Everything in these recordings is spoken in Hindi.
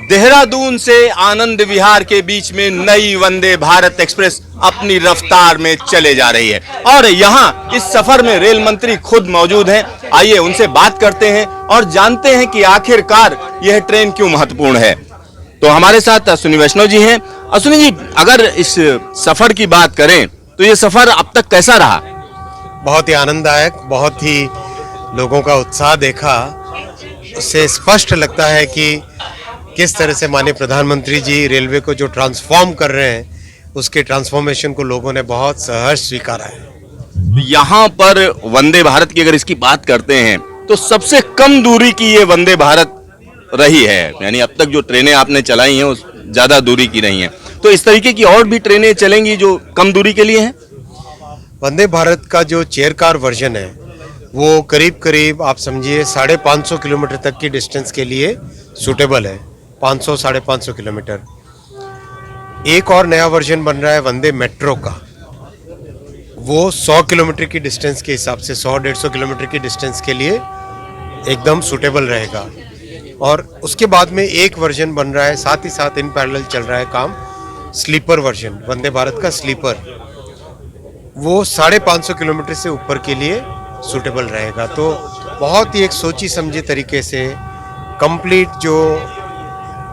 देहरादून से आनंद विहार के बीच में नई वंदे भारत एक्सप्रेस अपनी रफ्तार में चले जा रही है और यहाँ इस सफर में रेल मंत्री खुद मौजूद हैं। आइए उनसे बात करते हैं और जानते हैं कि आखिरकार यह ट्रेन क्यों महत्वपूर्ण है। तो हमारे साथ अश्विनी वैष्णव जी हैं। अश्विनी जी, अगर इस सफर की बात करें तो ये सफर अब तक कैसा रहा? बहुत ही आनंददायक, बहुत ही लोगों का उत्साह देखा, उससे स्पष्ट लगता है कि किस तरह से माननीय प्रधानमंत्री जी रेलवे को जो ट्रांसफॉर्म कर रहे हैं उसके ट्रांसफॉर्मेशन को लोगों ने बहुत सहर्ष स्वीकारा है। यहाँ पर वंदे भारत की अगर इसकी बात करते हैं तो सबसे कम दूरी की ये वंदे भारत रही है, यानी अब तक जो ट्रेनें आपने चलाई हैं उस ज्यादा दूरी की नहीं है। तो इस तरीके की और भी ट्रेनें चलेंगी जो कम दूरी के लिए हैं? वंदे भारत का जो चेयर कार वर्जन है वो करीब करीब आप समझिए 550 किलोमीटर तक की डिस्टेंस के लिए सूटेबल है। 500-550 किलोमीटर। एक और नया वर्जन बन रहा है वंदे मेट्रो का, वो 100 किलोमीटर की डिस्टेंस के हिसाब से 100-150 किलोमीटर की डिस्टेंस के लिए एकदम सूटेबल रहेगा। और उसके बाद में एक वर्जन बन रहा है, साथ ही साथ इन पैरेलल चल रहा है काम स्लीपर वर्जन, वंदे भारत का स्लीपर, वो 550 किलोमीटर से ऊपर के लिए सूटेबल रहेगा। तो बहुत ही एक सोची समझी तरीके से कंप्लीट जो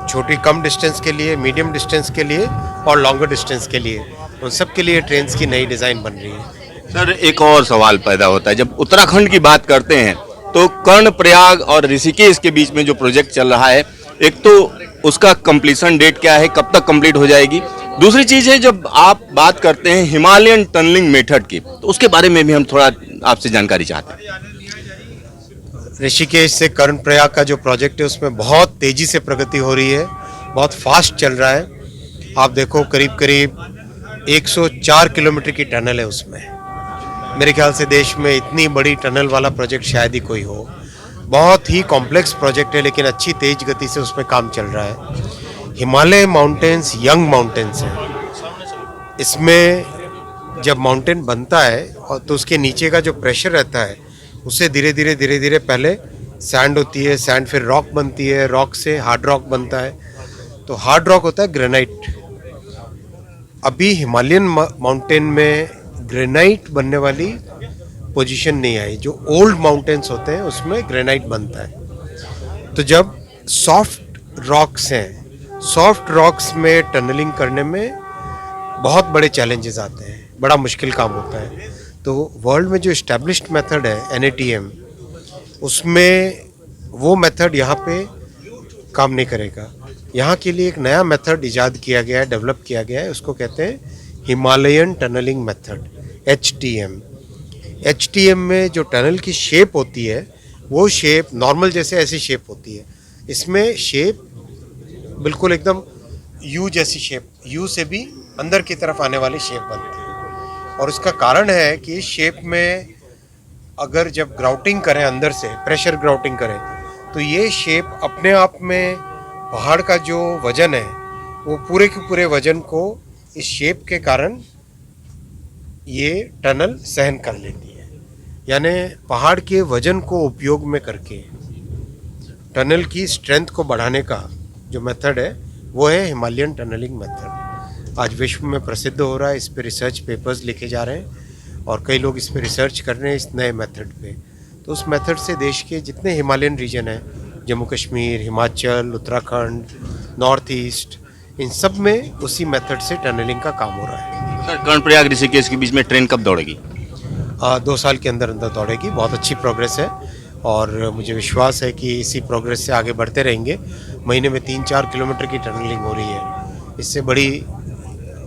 छोटी कम डिस्टेंस के लिए, मीडियम डिस्टेंस के लिए और लॉन्गर डिस्टेंस के लिए, उन सब के लिए ट्रेन्स की नई डिज़ाइन बन रही है। सर, एक और सवाल पैदा होता है, जब उत्तराखंड की बात करते हैं तो कर्णप्रयाग और ऋषिकेश के बीच में जो प्रोजेक्ट चल रहा है, एक तो उसका कंप्लीशन डेट क्या है, कब तक कंप्लीट हो जाएगी? दूसरी चीज़ है, जब आप बात करते हैं हिमालयन टनलिंग मेथड की, तो उसके बारे में भी हम थोड़ा आपसे जानकारी चाहते हैं। ऋषिकेश से कर्णप्रयाग का जो प्रोजेक्ट है उसमें बहुत तेज़ी से प्रगति हो रही है, बहुत फास्ट चल रहा है। आप देखो करीब करीब 104 किलोमीटर की टनल है उसमें। मेरे ख्याल से देश में इतनी बड़ी टनल वाला प्रोजेक्ट शायद ही कोई हो। बहुत ही कॉम्प्लेक्स प्रोजेक्ट है लेकिन अच्छी तेज गति से उसमें काम चल रहा है। हिमालय माउंटेन्स यंग माउंटेन्स हैं। इसमें जब माउंटेन बनता है और तो उसके नीचे का जो प्रेशर रहता है उससे धीरे धीरे पहले सैंड होती है, सैंड फिर रॉक बनती है, रॉक से हार्ड रॉक बनता है, तो हार्ड रॉक होता है ग्रेनाइट। अभी हिमालयन माउंटेन में ग्रेनाइट बनने वाली पोजीशन नहीं आई। जो ओल्ड माउंटेन्स होते हैं उसमें ग्रेनाइट बनता है। तो जब सॉफ्ट रॉक्स हैं, सॉफ्ट रॉक्स में टनलिंग करने में बहुत बड़े चैलेंजेस आते हैं, बड़ा मुश्किल काम होता है। तो वर्ल्ड में जो इस्टेब्लिश्ड मेथड है NATM, उसमें वो मेथड यहाँ पे काम नहीं करेगा। यहाँ के लिए एक नया मेथड इजाद किया गया है, डेवलप किया गया है, उसको कहते हैं Himalayan tunnelling method, HTM। HTM में जो टनल की शेप होती है वो शेप नॉर्मल जैसे ऐसी शेप होती है, इसमें शेप बिल्कुल एकदम U जैसी शेप, U से भी अंदर की तरफ आने वाली शेप बनती है। और उसका कारण है कि शेप में अगर जब ग्राउटिंग करें अंदर से, प्रेशर ग्राउटिंग करें, तो ये शेप अपने आप में पहाड़ का जो वजन है वो पूरे के पूरे वजन को इस शेप के कारण ये टनल सहन कर लेती है। यानी पहाड़ के वजन को उपयोग में करके टनल की स्ट्रेंथ को बढ़ाने का जो मेथड है वो है हिमालयन टनलिंग मेथड। आज विश्व में प्रसिद्ध हो रहा है, इस पे रिसर्च पेपर्स लिखे जा रहे हैं और कई लोग इस पे रिसर्च कर रहे हैं इस नए मेथड पे। तो उस मेथड से देश के जितने हिमालयन रीजन हैं, जम्मू कश्मीर, हिमाचल, उत्तराखंड, नॉर्थ ईस्ट, इन सब में उसी मेथड से टनलिंग का काम हो रहा है। सर, कर्णप्रयाग ऋषिकेश के बीच में ट्रेन कब दौड़ेगी? 2 साल के अंदर अंदर दौड़ेगी। बहुत अच्छी प्रोग्रेस है और मुझे विश्वास है कि इसी प्रोग्रेस से आगे बढ़ते रहेंगे। महीने में 3-4 किलोमीटर की टनलिंग हो रही है। इससे बड़ी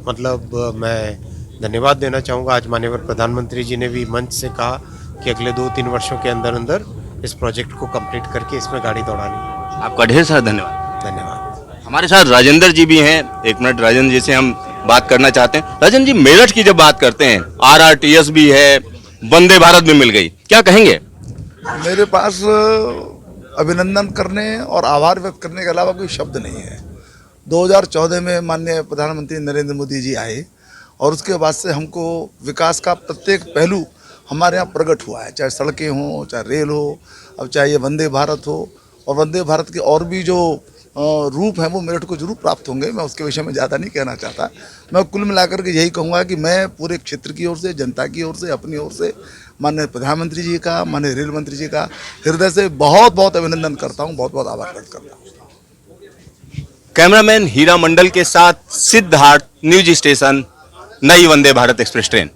मतलब मैं धन्यवाद देना चाहूँगा। आज माननीय प्रधानमंत्री जी ने भी मंच से कहा कि अगले 2-3 वर्षों के अंदर अंदर इस प्रोजेक्ट को कंप्लीट करके इसमें गाड़ी दौड़ानी है। आपका ढेर सारा धन्यवाद। धन्यवाद। हमारे साथ राजेंद्र जी भी हैं। एक मिनट राजेंद्र जी से हम बात करना चाहते हैं। राजेंद्र जी, मेरठ की जब बात करते हैं, RRTS भी है, वंदे भारत भी मिल गई, क्या कहेंगे? मेरे पास अभिनंदन करने और आभार व्यक्त करने के अलावा कोई शब्द नहीं है। 2014 में माननीय प्रधानमंत्री नरेंद्र मोदी जी आए और उसके बाद से हमको विकास का प्रत्येक पहलू हमारे यहाँ प्रकट हुआ है, चाहे सड़कें हों, चाहे रेल हो, अब चाहे ये वंदे भारत हो, और वंदे भारत के और भी जो रूप हैं वो मेरठ को जरूर प्राप्त होंगे। मैं उसके विषय में ज़्यादा नहीं कहना चाहता। मैं कुल मिलाकर के यही कहूँगा कि मैं पूरे क्षेत्र की ओर से, जनता की ओर से, अपनी ओर से माननीय प्रधानमंत्री जी का, माननीय रेल मंत्री जी का हृदय से बहुत बहुत अभिनंदन करता हूँ, बहुत बहुत आभार व्यक्त करता हूँ। कैमरामैन हीरा मंडल के साथ सिद्धार्थ, न्यूज स्टेशन, नई वंदे भारत एक्सप्रेस ट्रेन।